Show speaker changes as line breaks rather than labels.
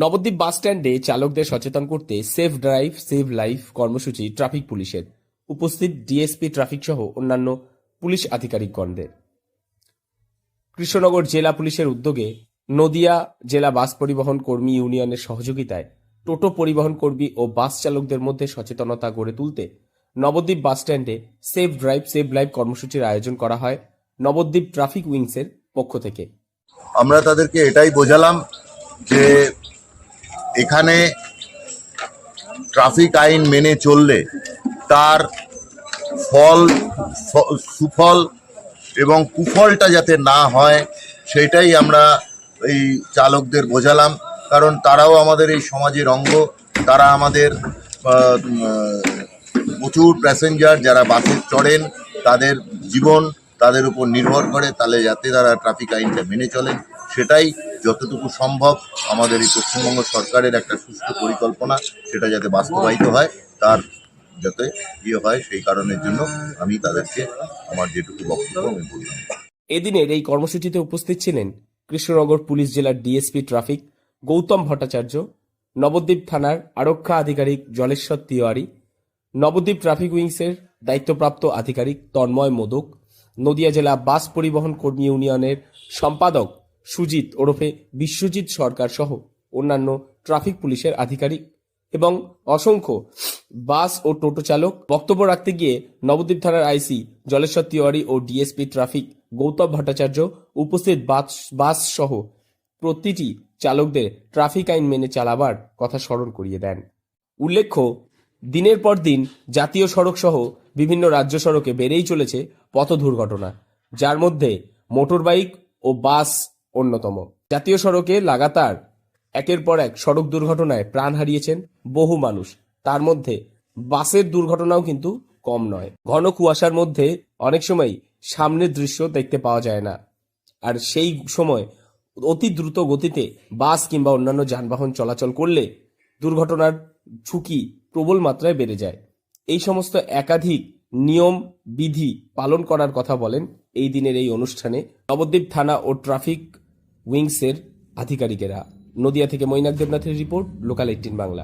নবদ্বীপ বাস স্ট্যান্ডে চালকদের সচেতন করতে সেফ ড্রাইভ সেভ লাইফ কর্মসূচি ট্রাফিক পুলিশের। উপস্থিত ডিএসপি ট্রাফিক সহ অন্যান্য পুলিশ আধিকারিকগণদের। কৃষ্ণনগর জেলা পুলিশের উদ্যোগে নদিয়া জেলা বাস পরিবহন কর্মী ইউনিয়নের সহযোগিতায় টোটো পরিবহন কর্মী ও বাস চালকদের মধ্যে সচেতনতা গড়ে তুলতে নবদ্বীপ বাস স্ট্যান্ডে সেফ ড্রাইভ সেভ লাইফ কর্মসূচির আয়োজন করা হয় নবদ্বীপ ট্রাফিক উইংসের পক্ষ থেকে।
আমরা তাদেরকে এটাই বোঝালাম যে এখানে ট্রাফিক আইন মেনে চললে তার সুফল এবং কুফলটা যাতে না হয় সেটাই আমরা এই চালকদের বোঝালাম। কারণ তারাও আমাদের এই সমাজের অঙ্গ, তারা আমাদের প্রচুর প্যাসেঞ্জার যারা বাসে চড়েন, তাদের জীবন তাদের উপর নির্ভর করে, তাহলে যাতে তারা ট্রাফিক আইনটা মেনে চলেন সেটাই যতটুকু সম্ভব আমাদের এই পশ্চিমবঙ্গ সরকারের একটা সুষ্ঠু পরিকল্পনা, সেটা যাতে বাস্তবায়িত হয় তার যাতে হয় সেই কারণের জন্য আমি তাদেরকে আমার যেটুকু বক্তব্য আমি বললাম।
এদিনের এই কর্মসূচিতে উপস্থিত ছিলেন কৃষ্ণনগর পুলিশ জেলার ডিএসপি ট্রাফিক গৌতম ভট্টাচার্য, নবদ্বীপ থানার আরক্ষা আধিকারিক জলেশ্বর তিওয়ারি, নবদ্বীপ ট্রাফিক উইংসের দায়িত্বপ্রাপ্ত আধিকারিক তন্ময় মোদক, নদিয়া জেলা বাস পরিবহন কর্মী ইউনিয়নের সম্পাদক সুজিত ওরফে বিশ্বজিৎ সরকার সহ অন্যান্য ট্রাফিক পুলিশের আধিকারিক এবং অসংখ্য বাস ও টোটো চালক। বক্তব্য রাখতে গিয়ে নবদ্বীপ থানার আইসি জলেশ্বর তিওয়ারি ও ডিএসপি ট্রাফিক গৌতম ভট্টাচার্য উপস্থিত বাস সহ প্রতিটি চালকদের ট্রাফিক আইন মেনে চালাবার কথা স্মরণ করিয়ে দেন। উল্লেখ্য, দিনের পর দিন জাতীয় সড়ক সহ বিভিন্ন রাজ্য সড়কে বেড়েই চলেছে পথ দুর্ঘটনা, যার মধ্যে মোটরবাইক ও বাস অন্যতম। জাতীয় সড়কে লাগাতার একের পর এক সড়ক দুর্ঘটনায় প্রাণ হারিয়েছেন বহু মানুষ, তার মধ্যে বাসের দুর্ঘটনাও কিন্তু কম নয়। ঘন কুয়াশার মধ্যে অনেক সময় সামনের দৃশ্য দেখতে পাওয়া যায় না, আর সেই সময় অতি দ্রুত গতিতে বাস কিংবা অন্যান্য যানবাহন চলাচল করলে দুর্ঘটনার ঝুঁকি প্রবল মাত্রায় বেড়ে যায়। এই সমস্ত একাধিক নিয়ম বিধি পালন করার কথা বলেন এই দিনের এই অনুষ্ঠানে নবদ্বীপ থানা ও ট্রাফিক উইংসের আধিকারিকেরা। নদিয়া থেকে মৈনাক দেবনাথের রিপোর্ট, লোকাল 18 বাংলা।